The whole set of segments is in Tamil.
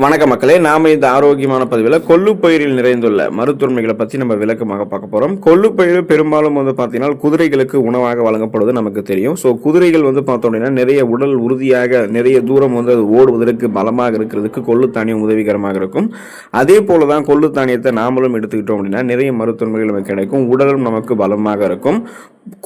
வணக்க மக்களே, நாம இந்த ஆரோக்கியமான பதிவில் கொள்ளுப்பயிரில் நிறைந்துள்ள மருத்துவமைகளை பற்றி நம்ம விளக்கமாக பார்க்க போகிறோம். கொள்ளுப்பயிர் பெரும்பாலும் பார்த்தீங்கன்னா குதிரைகளுக்கு உணவாக வழங்கப்படுவது நமக்கு தெரியும். ஸோ குதிரைகள் பார்த்தோம் அப்படின்னா நிறைய உடல் உறுதியாக நிறைய தூரம் அது ஓடுவதற்கு பலமாக இருக்கிறதுக்கு கொள்ளுத்தானியம் உதவிகரமாக இருக்கும். அதே போல தான் கொள்ளுத்தானியத்தை நாமளும் எடுத்துக்கிட்டோம் அப்படின்னா நிறைய மருத்துவமைகள் நமக்கு கிடைக்கும், உடலும் நமக்கு பலமாக இருக்கும்.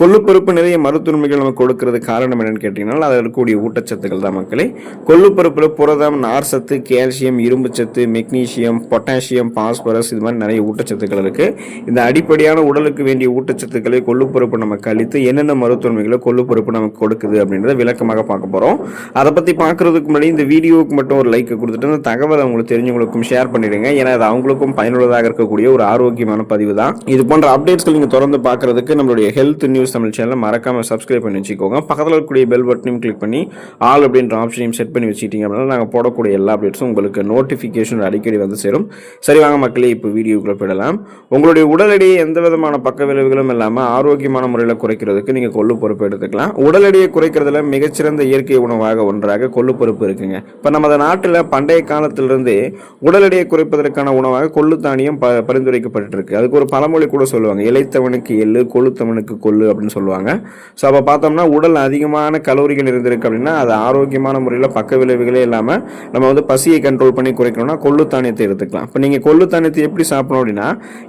கொள்ளுப்பருப்பு நிறைய மருத்துவமைகள் நமக்கு கொடுக்கறது காரணம் என்னன்னு கேட்டீங்கன்னா அதில் இருக்கக்கூடிய ஊட்டச்சத்துக்கள் தான் மக்களே. கொள்ளுப்பருப்புல புரதம், நார் சத்து, கால்சியம், இரும்பு சத்து, மெக்னீசியம், பொட்டாசியம், பாஸ்பரஸ், இது மாதிரி நிறைய ஊட்டச்சத்துக்கள் இருக்கு. இந்த அடிப்படையான உடலுக்கு வேண்டிய ஊட்டச்சத்துக்களை கொள்ளுப்பருப்பு நமக்கு அளித்து என்னென்ன மருத்துவமைகளை கொள்ளுப்பருப்பு நமக்கு கொடுக்குது அப்படின்றத விளக்கமாக பார்க்க போறோம். அதை பத்தி பார்க்கறதுக்கு முன்னாடி இந்த வீடியோவுக்கு மட்டும் ஒரு லைக் கொடுத்துட்டு அந்த தகவலை உங்களுக்கு தெரிஞ்சவங்களுக்கும் ஷேர் பண்ணிடுங்க. ஏன்னா அது அவங்களுக்கும் பயனுள்ளதாக இருக்கக்கூடிய ஒரு ஆரோக்கியமான பதிவு தான். இது போன்ற அப்டேட்ஸ்கள் நீங்க தொடர்ந்து பார்க்கறதுக்கு நம்மளுடைய ஹெல்த் நியூஸ் தமிழ் சேனலை மறக்காம சப்ஸ்கிரைப் பண்ணி வச்சுக்கோங்க. பக்கத்தில் இருக்கக்கூடிய பெல் பட்டனையும் கிளிக் பண்ணி ஆல் அப்படின்ற ஆப்ஷனையும் செட் பண்ணி வச்சுக்கிட்டீங்க அப்படின்னா நாங்கள் போடக்கூடிய எல்லா அப்டேட்ஸும் உங்களுக்கு நோட்டிஃபிகேஷன் அடிக்கடி வந்து சேரும். சரி வாங்க மக்களே, இப்போ வீடியோக்குள்ள போயிடலாம். உங்களுடைய உடல் எடையை எந்த விதமான பக்க விளைவுகளும் இல்லாமல் ஆரோக்கியமான முறையில் குறைக்கிறதுக்கு நீங்கள் கொள்ளுப்பருப்பு எடுத்துக்கலாம். உடல் எடையை குறைக்கிறதுல மிகச்சிறந்த இயற்கை உணவாக ஒன்றாக கொள்ளுப்பருப்பு இருக்குங்க. இப்போ நமது நாட்டில் பண்டைய காலத்திலிருந்து உடல் எடையை குறைப்பதற்கான உணவாக கொள்ளுத்தானியம் பரிந்துரைக்கப்பட்டு இருக்கு. அதுக்கு ஒரு பழமொழி கூட சொல்லுவாங்க, இளைத்தவனுக்கு எள்ளு, கொளுத்தவனுக்கு கொள்ளு அப்படின்னு சொல்லுவாங்க. ஸோ அப்போ பார்த்தோம்னா உடல் அதிகமான கலோரிகள் இருந்திருக்கு அப்படின்னா அது ஆரோக்கியமான முறையில் பக்க விளைவுகளே இல்லாமல் நம்ம பசியை கண்ட்ரோல் பண்ணி குறைக்கணும்னா கொள்ளுத்தானியத்தை எடுத்துக்கலாம். இப்போ நீங்கள் கொள்ளுத்தானியத்தை எப்படி சாப்பிடணும் அப்படின்னா,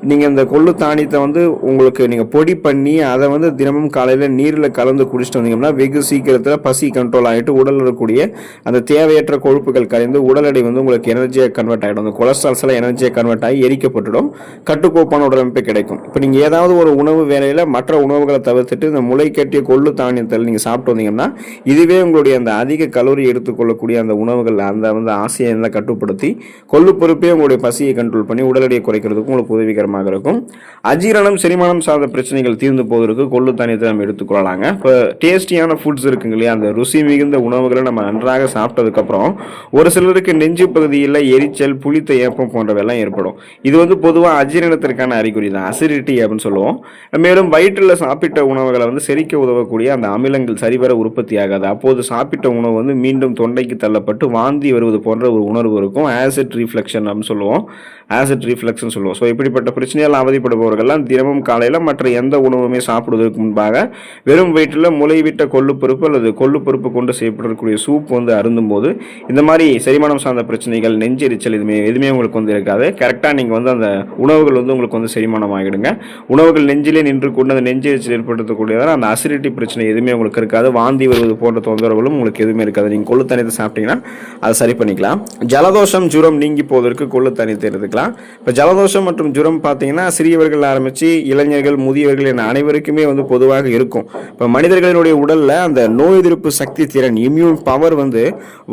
நீங்கள் இந்த கொள்ளுத்தானியத்தை உங்களுக்கு நீங்கள் பொடி பண்ணி அதை தினமும் காலையில் நீரில் கலந்து குடிச்சிட்டு வந்தீங்கன்னா வெகு சீக்கிரத்தில் பசி கண்ட்ரோல் ஆகிட்டு உடலில் இருக்கக்கூடிய அந்த தேவையற்ற கொழுப்புகள் கரைந்து உடல் எடை உங்களுக்கு எனர்ஜியாக கன்வெர்ட் ஆகிடும். அந்த கொலஸ்ட்ரால்ஸ் எல்லாம் எனர்ஜியாக கன்வெர்ட் ஆகி எரிக்கப்பட்டுடும், கட்டுக்கோப்பான உடலமைப்பு கிடைக்கும். இப்போ நீங்கள் ஏதாவது ஒரு உணவு வேலையில் மற்ற உணவுகளை தவிர்த்துட்டு இந்த முளை கட்டிய கொள்ளு தானியத்தில் நீங்கள் சாப்பிட்டு வந்தீங்கன்னா இதுவே உங்களுடைய அந்த அதிக கலோரி எடுத்துக்கொள்ளக்கூடிய அந்த உணவுகள் அந்த ஆசையை கட்டுப்படுத்தி கொள்ளுப்பருப்பே உங்களுடைய பசியை கண்ட்ரோல் பண்ணி உடல் எடையை குறைக்கிறதுக்கு உங்களுக்கு உதவிகரமாக இருக்கும். அஜீரணம், செரிமானம் சார்ந்த பிரச்சனைகள் தீர்ந்து போவதற்கு கொள்ளு தானியத்தை நம்ம எடுத்துக்கொள்ளலாங்க. இப்போ டேஸ்டியான ஃபுட்ஸ் இருக்குங்க இல்லையா, அந்த ருசி மிகுந்த உணவுகளை நம்ம நன்றாக சாப்பிட்டதுக்கப்புறம் ஒரு சிலருக்கு நெஞ்சு பகுதியில் எரிச்சல், புளித்த ஏப்பம் போன்றவெல்லாம் ஏற்படும். இது பொதுவாக அஜீரணத்திற்கான அறிகுறி தான், அசிடிட்டி அப்படின்னு சொல்லுவோம். மேலும் வயிற்றில் சாப்பிட்ட உணவுகளை செரிக்க உதவக்கூடிய அந்த அமிலங்கள் சரிவர உற்பத்தி ஆகாது. அப்போது சாப்பிட்ட உணவு மீண்டும் தொண்டைக்கு தள்ளப்பட்டு வாந்தி வருவது போன்ற ஒரு உணர்வு இருக்கும். ஆசிட் ரீஃப்ளெக்ஷன் அப்படின்னு சொல்லுவோம், ஆசிட் ரீஃப்ளெக்ஷன் சொல்லுவோம். ஸோ இப்படிப்பட்ட பிரச்சனையால் அவதிப்படுபவர்கள்லாம் தினமும் காலையில் மற்ற எந்த உணவுமே சாப்பிடுவதற்கு முன்பாக வெறும் வயிற்றில் முளைவிட்ட கொள்ளுப்பருப்பு அல்லது கொள்ளுப்பருப்பு கொண்டு செய்யப்படக்கூடிய சூப் அருந்தும் போது இந்த மாதிரி செரிமானம் சார்ந்த பிரச்சனைகள், நெஞ்செரிச்சல் எதுவுமே உங்களுக்கு இருக்காது. கரெக்டாக நீங்கள் அந்த உணவுகள் உங்களுக்கு செரிமானம் ஆகிடுங்க. உணவுகள் நெஞ்சிலே நின்று கொண்டு அந்த நெஞ்செரிச்சல் ஏற்படுத்தக்கூடியதால் அந்த அசிடிட்டி பிரச்சனை எதுவுமே உங்களுக்கு இருக்காது. வாந்தி வருவது போன்ற தொந்தரவுகளும் உங்களுக்கு எதுவுமே இருக்காது. நீங்கள் கொள்ளுத்தானியத்தை சாப்பிட்டீங்கன்னா அதை சரி பண்ணிக்கலாம். ஜலதோஷம், ஜுரம் நீங்கி போவதற்கு கொள்ளுத்தானியத்தை எடுத்துக்கலாம். இப்போ ஜலதோஷம் மற்றும் ஜுரம் பார்த்தீங்கன்னா சிறியவர்கள் ஆரம்பித்து இளைஞர்கள், முதியவர்கள் என அனைவருக்குமே பொதுவாக இருக்கும். இப்போ மனிதர்களுடைய உடலில் அந்த நோய் எதிர்ப்பு சக்தி திறன், இம்யூன் பவர்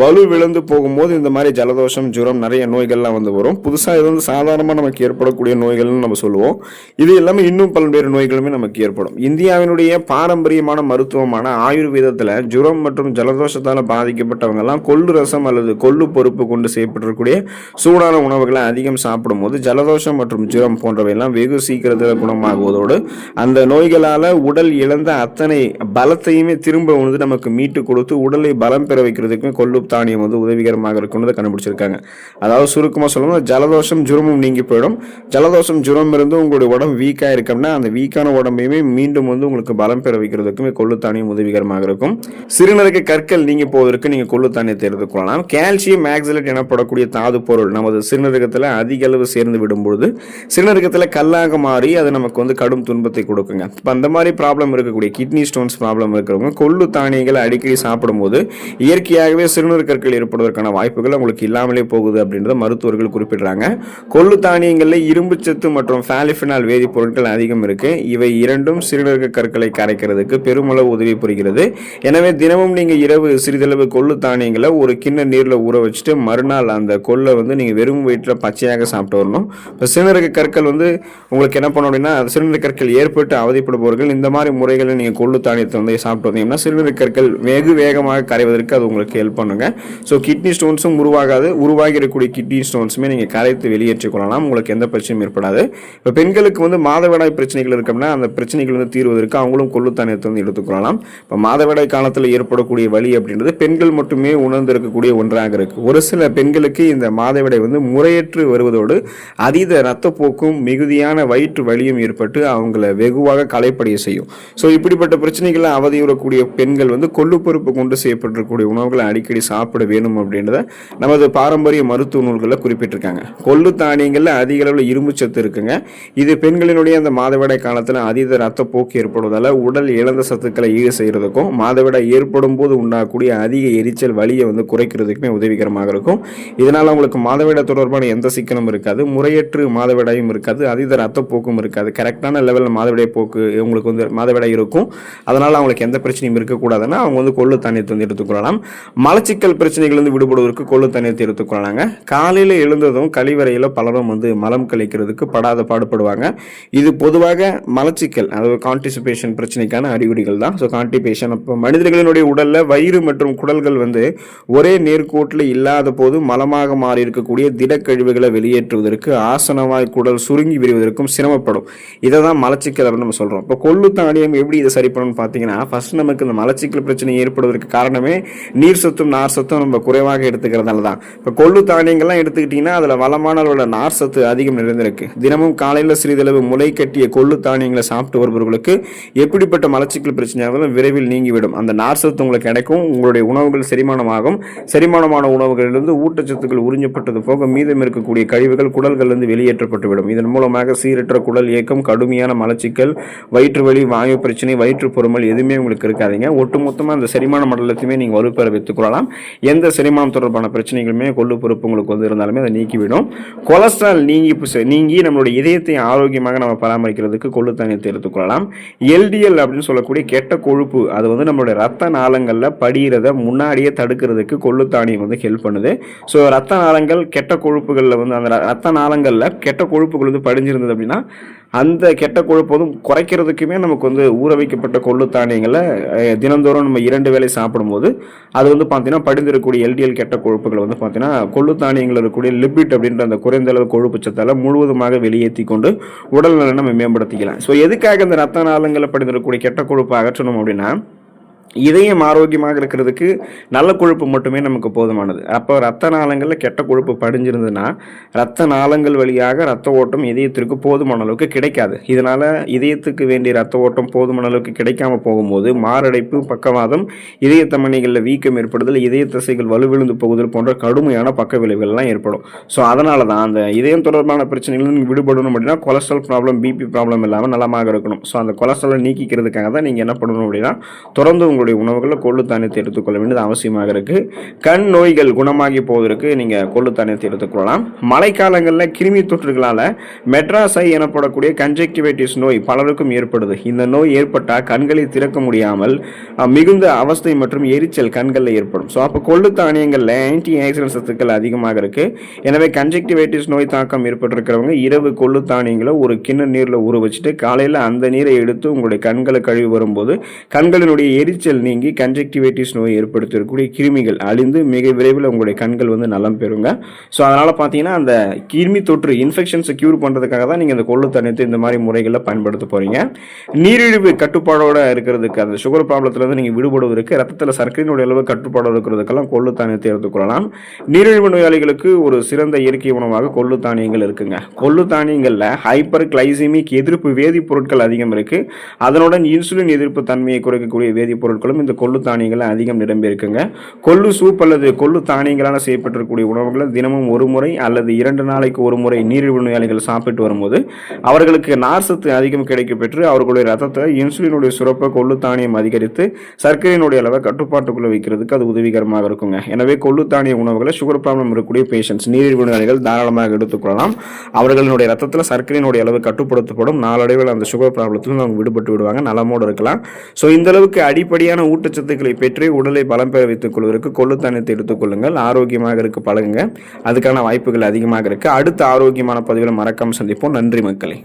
வலு விழுந்து போகும்போது இந்த மாதிரி ஜலதோஷம், ஜுரம் நிறைய நோய்கள்லாம் வரும். புதுசாக இது சாதாரணமாக நமக்கு ஏற்படக்கூடிய நோய்கள்னு நம்ம சொல்லுவோம். இது எல்லாமே இன்னும் பல்வேறு நோய்களுமே நமக்கு ஏற்படும். இந்தியாவினுடைய பாரம்பரியமான மருத்துவமான ஆயுர்வேதத்தில் ஜுரம் மற்றும் ஜலதோஷத்தால் பாதிக்கப்பட்டவங்க எல்லாம் கொள்ளு ரசம் அல்லது கொள்ளு பருப்பு கொண்டு செய்யப்பட்டிருக்கக்கூடிய சூடான உணவுகளை அதிகம் சாப்பிடும் போது ஜலதோஷம் மற்றும் ஜுரம் போன்றவையெல்லாம் வெகு சீக்கிரத்தில் குணமாகுவதோடு அந்த நோய்களால் உடல் இழந்த அத்தனை பலத்தையுமே திரும்ப நமக்கு மீட்டு கொடுத்து உடலை பலம் பெற வைக்கிறதுக்கு கொள்ளு தானியம் உதவிகரமாக இருக்கும்னு கண்டுபிடிச்சிருக்காங்க. அதாவது சுருக்கமாக சொல்லணும், ஜலதோஷம் ஜுரமும் நீங்கி போயிடும். ஜலதோஷம் ஜுரம் இருந்து உங்களுடைய உடம்பு வீக்காக இருக்கணும்னா அந்த வீக்கான உடம்பையுமே மீண்டும் உங்களுக்கு பலம் பெற வைக்கிறதுக்குமே கொள்ளுத்தானியம் உதவிகரமாக இருக்கும். சிறுநீரக கற்கள் நீங்கி போவதற்கு நீங்கள் கொள்ளுத்தானியத்தை எடுத்துக்கொள்ளலாம். கால்சியம் ஆக்சலேட் எனப்படக்கூடிய தாது பொருள் நமது சிறுநீரகத்தில் அதிக அளவு சேர்ந்து விடும்பொழுது சிறுநீரகத்தில் கல்லாக மாறி அது நமக்கு கடும் துன்பத்தை கொடுக்குங்க. இப்போ அந்த மாதிரி ப்ராப்ளம் இருக்கக்கூடிய கிட்னி ஸ்டோன்ஸ் ப்ராப்ளம் இருக்கிறவங்க கொள்ளு தானியங்களை அடிக்கடி சாப்பிடும்போது இயற்கையாகவே சிறுநீரக கற்கள் ஏற்படுவதற்கான வாய்ப்புகள் உங்களுக்கு இல்லாமலே போகுது அப்படின்றத மருத்துவர்கள் குறிப்பிடுறாங்க. கொள்ளு தானியங்களில் இரும்பு சத்து மற்றும் பாலிஃபினால் வேதிப்பொருட்கள் அதிகம் இருக்கு. இவை இரண்டும் சிறுநீரக கற்களை கரைக்கிறதுக்கு பெருமளவு உதவி புரிகிறது. எனவே தினமும் நீங்க இரவு சிறிதளவு கொள்ளு தானியங்களை ஒரு கிண்ண நீர்ல ஊற வச்சுட்டு மறுநாள் அந்த கொள்ளை நீங்க வெறும் வயிற்றில் பச்சையாக சாப்பிட்டு வரணும். இப்போ சிறுநீரக கற்கள் வந்து உங்களுக்கு என்ன பண்ணணும் அப்படின்னா, சிறுநீரக கற்கள் ஏற்பட்டு அவதிப்படுபவர்கள் இந்த மாதிரி முறைகளில் நீங்கள் கொள்ளு தானியத்தை வந்து சாப்பிட்டு வந்தீங்கன்னா சிறுநீரக கற்கள் வெகு வேகமாக கரைவதற்கு அது உங்களுக்கு ஹெல்ப் பண்ணுங்க. ஸோ கிட்னி ஸ்டோன்ஸும் உருவாகாது, உருவாகி இருக்கக்கூடிய கிட்னி ஸ்டோன்ஸுமே நீங்கள் கரைத்து வெளியேற்றிக் கொள்ளலாம், உங்களுக்கு எந்த பிரச்சனையும் ஏற்படாது. இப்போ பெண்களுக்கு வந்து மாதவிடாய் பிரச்சனைகள் இருக்குன்னா அந்த பிரச்சனைகள் வந்து தீர்வதற்கு அவங்களும் கொள்ளு தானியத்தை வந்து எடுத்துக்கொள்ளலாம். இப்போ மாதவிடாய் காலத்தில் ஏற்படக்கூடிய வலி அப்படின்றது பெண்கள் மட்டுமே உணர்ந்திருக்கக்கூடிய ஒன்றாக இருக்கு. ஒரு சில பெண்களுக்கு இந்த மாதவிடாய் வந்து முறையற்று வருவதோடு அதீத இரத்தப்போக்கும் மிகுதியான வயிற்று வலியும் ஏற்பட்டு அவங்கள வெகுவாக களைப்படைய செய்யும். ஸோ இப்படிப்பட்ட பிரச்சனைகளை அவதியுறக்கூடிய பெண்கள் வந்து கொள்ளுப்பருப்பு கொண்டு செய்யப்பட்டிருக்கக்கூடிய உணவுகளை அடிக்கடி சாப்பிட வேணும் அப்படின்றத நமது பாரம்பரிய மருத்துவ நூல்களில் குறிப்பிட்டிருக்காங்க. கொள்ளு தானியங்கள்ல அதிக அளவில் இரும்பு சத்து இருக்குங்க. இது பெண்களினுடைய அந்த மாதவிடாய் காலத்தில் அதீத இரத்தப்போக்கு ஏற்படுவதால உடல் இழந்த சத்துக்களை ஈடு செய்யறதுக்கும் மாதவிடாய் ஏற்படும் போது உண்டாகக்கூடிய அதிக எரிச்சல் வலியை வந்து குறைக்கிறதுக்குமே உதவிகரமாக இருக்கும். இதனால உங்களுக்கு மாதவிடாய் தொடர்பான எந்த சிக்கலும் இருக்காது, முறையற்று மாதவிடாயும் இருக்காது, அதீத இரத்தப்போக்கும் இருக்காது. கரெக்டான லெவலில் மாதவிடாய் போக்கு உங்களுக்கு வந்து மாதவிடாய் இருக்கும். அதனால அவங்களுக்கு எந்த பிரச்சனையும் இருக்கக்கூடாதுன்னா அவங்க வந்து கொள்ளு தானியத்தை வந்து எடுத்துக்கொள்ளலாம். மலச்சிக்கல் பிரச்சனைகள் வந்து விடுபடுவதற்கு கொள்ளு தானியத்தை எடுத்துக்கொள்ளலாங்க. காலையில் எழுந்ததும் கழிவறையில் பலரும் வந்து மலம் கழிக்கிறதுக்கு படாத பாடுபடுவாங்க. இது பொதுவாக மலச்சிக்கல் அதாவது கான்டிசிபேஷன் பிரச்சனைக்கான அறிகுறிகள் தான். ஸோ கான்டிபேஷன் அப்போ மனிதர்களினுடைய உடல்ல வயிறு மற்றும் குடல்கள் வந்து ஒரே நேர்கோட்டில் இல்லாத போது மலமாக மாறி இருக்கக்கூடிய திடக்கழிவுகளை வெளியேற்றுவதற்கு ஆசனவாய் குடல் சுருங்கி விரிவதற்கும் சிரமப்படும். இதை தான் மலச்சிக்கல் அப்படின்னு நம்ம சொல்றோம். இப்போ கொள்ளு தானியம் எப்படி இதை சரி பண்ணணும்னு பார்த்தீங்கன்னா, ஃபர்ஸ்ட் நமக்கு இந்த மலச்சிக்கல் பிரச்சனை ஏற்படுவதற்கு காரணமே நீர் சத்தும் நார் சத்தும் நம்ம குறைவாக எடுத்துக்கிறதால தான். இப்போ கொள்ளு தானியங்கள்லாம் எடுத்துக்கிட்டிங்கன்னா அதில் வளமான அளவில் நார் சத்து அதிகம் நிறைந்திருக்கு. தினமும் காலையில் சிறிதளவு முளை கட்டிய கொள்ளு தானியங்களை சாப்பிட்டு வருபவர்களுக்கு எப்படிப்பட்ட மலச்சிக்கல் பிரச்சனையாகவும் விரைவில் நீங்கிவிடும். அந்த நார் சத்து உங்களுக்கு கிடைக்கும், உங்களுடைய உணவுகள் செரிமானமாகும். செரிமானமான உணவுகளிலிருந்து ஊட்டச்சத்துக்கள் உறிஞ்சப்பட்டது போக மீதம் இருக்கக்கூடிய கழிவுகள் குடல்களிலிருந்து வெளியேற்றப்பட்டுவிடும். இதன் மூலமாக சீரற்ற குடல் இயக்கம், கடுமையான மலச்சிக்கல், வயிற்று வலி, வாயு பிரச்சனை, வயிற்று பொறுமல் எதுவுமே உங்களுக்கு இருக்காதுங்க. ஒட்டுமொத்தமாக அந்த செரிமான மண்டலத்தையுமே நீங்கள் வலுப்பெற வைத்துக் கொள்ளலாம். எந்த செரிமானம் தொடர்பான பிரச்சனைகளுமே கொள்ளு பொறுப்பு உங்களுக்கு வந்து இருந்தாலுமே அதை நீக்கிவிடும். கொலஸ்ட்ரால் நீங்கி நம்மளுடைய இதயத்தை ஆரோக்கியமாக நம்ம பராமரிக்கிறதுக்கு கொள்ளு தானியத்தை எடுத்துக்கொள்ளலாம். எல்டிஎல் அப்படின்னு சொல்லக்கூடிய கெட்ட கொழுப்பு அது வந்து நம்மளுடைய ரத்த நாளங்களில் படிகிறத முன்னாடியே தடுக்கிறதுக்கு கொள்ளு தானியம் வந்து ஹெல்ப் பண்ணுது. ஸோ ரத்த நாளங்கள் கெட்ட கொழுப்புகளில் வந்து அந்த ரத்த நாளங்களில் கெட்ட கொழுப்புகள் வந்து படிஞ்சிருந்தது அப்படின்னா அந்த கெட்ட கொழுப்பதும் குறைக்கிறதுக்குமே நமக்கு வந்து ஊற வைக்கப்பட்ட கொள்ளு தானியங்களை தினந்தோறும் நம்ம 2 வேளை சாப்பிடும்போது அது வந்து பார்த்தீங்கன்னா படிந்திருக்கக்கூடிய எல்டிஎல் கெட்ட கொழுப்புகள் வந்து பார்த்தீங்கன்னா கொள்ளு தானியங்கள் இருக்கக்கூடிய லிபிட் அப்படின்ற அந்த குறைந்த அளவு கொழுப்பு சத்தால முழுவதுமாக வெளியேற்றி கொண்டு உடல் நலனை நம்ம மேம்படுத்திக்கலாம். ஸோ எதுக்காக இந்த ரத்த நாளங்களில் படிந்திருக்கக்கூடிய கெட்ட கொழுப்பை அகற்றணும் அப்படின்னா, இதயம் ஆரோக்கியமாக இருக்கிறதுக்கு நல்ல கொழுப்பு மட்டுமே நமக்கு போதுமானது. அப்போ ரத்த நாளங்களில் கெட்ட கொழுப்பு படிஞ்சிருந்ததுன்னா ரத்த நாளங்கள் வழியாக ரத்த ஓட்டம் இதயத்திற்கு போதுமான அளவுக்கு கிடைக்காது. இதனால இதயத்துக்கு வேண்டிய ரத்த ஓட்டம் போதுமான அளவுக்கு கிடைக்காம போகும்போது மாரடைப்பு, பக்கவாதம், இதய தமனிகளில் வீக்கம் ஏற்படுதல், இதய தசைகள் வலுவிழுந்து போகுதல் போன்ற கடுமையான பக்க விளைவுகள்லாம் ஏற்படும். ஸோ அதனால தான் அந்த இதயம் தொடர்பான பிரச்சனைகள் நீங்கள் விடுபடணும் அப்படின்னா கொலஸ்ட்ரால் ப்ராப்ளம், பிபி ப்ராப்ளம் இல்லாமல் நலமாக இருக்கணும். ஸோ அந்த கொலஸ்ட்ராலை நீக்கிக்கிறதுக்காக தான் நீங்கள் என்ன பண்ணணும் அப்படின்னா தொடர்ந்து உங்களுடைய உணவுகளில் கொள்ளு தானியத்தை எடுத்துக்கொள்ள வேண்டியது அவசியமாக இருக்கு. கண் நோய்கள் குணமாகி போவதற்கு நீங்க கொள்ளு தானியத்தை எடுத்துக்கொள்ளலாம். மழைக்காலங்களில் கிருமி தொற்றுகளால மெட்ராஸை எனப்படக்கூடிய கன்ஜெக்டிவைட்டிஸ் நோய் பலருக்கும் ஏற்படுது. இந்த நோய் ஏற்பட்டால் கண்களை திறக்க முடியாமல் மிகுந்த அவஸ்தை மற்றும் எரிச்சல் கண்களில் ஏற்படும். ஸோ அப்போ கொள்ளு தானியங்களில் ஆன்டி ஆக்சிடென்ட் சத்துக்கள் அதிகமாக இருக்கு. எனவே கன்ஜெக்டிவைட்டிஸ் நோய் தாக்கம் ஏற்பட்டிருக்கிறவங்க இரவு கொள்ளு தானியங்களை ஒரு கிண்ண நீரில் ஊற வச்சுட்டு காலையில் அந்த நீரை எடுத்து உங்களுடைய கண்களை கழுவி வரும்போது கண்களினுடைய எரிச்சல் நீங்கி கன்ஜெக்டிவைட்டிஸ் நோய் ஏற்படுத்தக்கூடிய கிருமிகள் அழிந்து மிக விரைவில் உங்களுடைய கண்கள் வந்து நலம் பெறுங்க. ஸோ அதனால பார்த்தீங்கன்னா அந்த கிருமி தொற்று இன்ஃபெக்ஷன்ஸை கியூர் பண்ணுறதுக்காக தான் நீங்கள் இந்த கொள்ளு தானியத்தை இந்த மாதிரி முறைகளில் பயன்படுத்த போறீங்க. நீரிழிவு கட்டுப்பாடோட இருக்கிறதுக்கு அந்த சுகர் ப்ராப்ளத்திலிருந்து நீங்கள் விடுபடுவதற்கு ரத்தத்தில் சர்க்கரையினுடைய அளவு கட்டுப்பாடோடு இருக்கிறதுக்கெல்லாம் கொள்ளு தானியத்தை எடுத்துக்கொள்ளலாம். நீரிழிவு நோயாளிகளுக்கு ஒரு சிறந்த இயற்கை உணவாக கொள்ளு தானியங்கள் இருக்குங்க. கொள்ளு தானியங்களில் ஹைப்பர் கிளைசிமிக் எதிர்ப்பு வேதிப்பொருட்கள் அதிகம் இருக்கு. அதனுடன் இன்சுலின் எதிர்ப்பு தன்மையை குறைக்கக்கூடிய வேதிப்பொருட்களும் இந்த கொள்ளு தானியங்கள் அதிகம் நிரம்பி இருக்குங்க. கொள்ளு சூப் அல்லது கொள்ளு தானியங்களால் செய்யப்பட்டிருக்கக்கூடிய உணவுகளை தினமும் ஒரு முறை அல்லது 2 நாளைக்கு ஒரு முறை நீரிழிவு நோயாளிகள் சாப்பிட்டு வரும்போது அவர்களுக்கு நார் சத்து அதிகம் கிடைக்க பெற்று அவர்களுடைய ரத்தத்தை இன்சுலினுடைய சுரப்பை கொள்ளு தானியம் அதிகரித்து சர்க்கரையினுடைய அளவை கட்டுப்பாட்டுக்குள்ள வைக்கிறதுக்கு அது உதவிகரமாக இருக்குங்க. எனவே கொள்ளு தானிய உணவுகளை சுகர் ப்ராப்ளம் இருக்கக்கூடிய பேஷண்ட்ஸ் நீரிழிவு நோயாளிகள் தாராளமாக எடுத்துக்கொள்ளலாம். அவர்களுடைய ரத்தத்தில் சர்க்கரையினுடைய அளவு கட்டுப்படுத்தப்படும். நாளடைவில் அந்த சுகர் ப்ராப்ளத்திலும் அவங்க விடுபட்டு விடுவாங்க, நலமோடு இருக்கலாம். ஸோ இந்த அளவுக்கு அடிப்படை சரியான ஊட்டச்சத்துக்களை பெற்று உடலை பலம் பெற வைத்துக் கொள்வதற்கு கொள்ளுத்தானியத்தை எடுத்துக்கொள்ளுங்கள். ஆரோக்கியமாக இருக்க பழகுங்க. அதுக்கான வாய்ப்புகள் அதிகமாக இருக்கு. அடுத்த ஆரோக்கியமான பதிவில் மறக்காம சந்திப்போம். நன்றி மக்களே.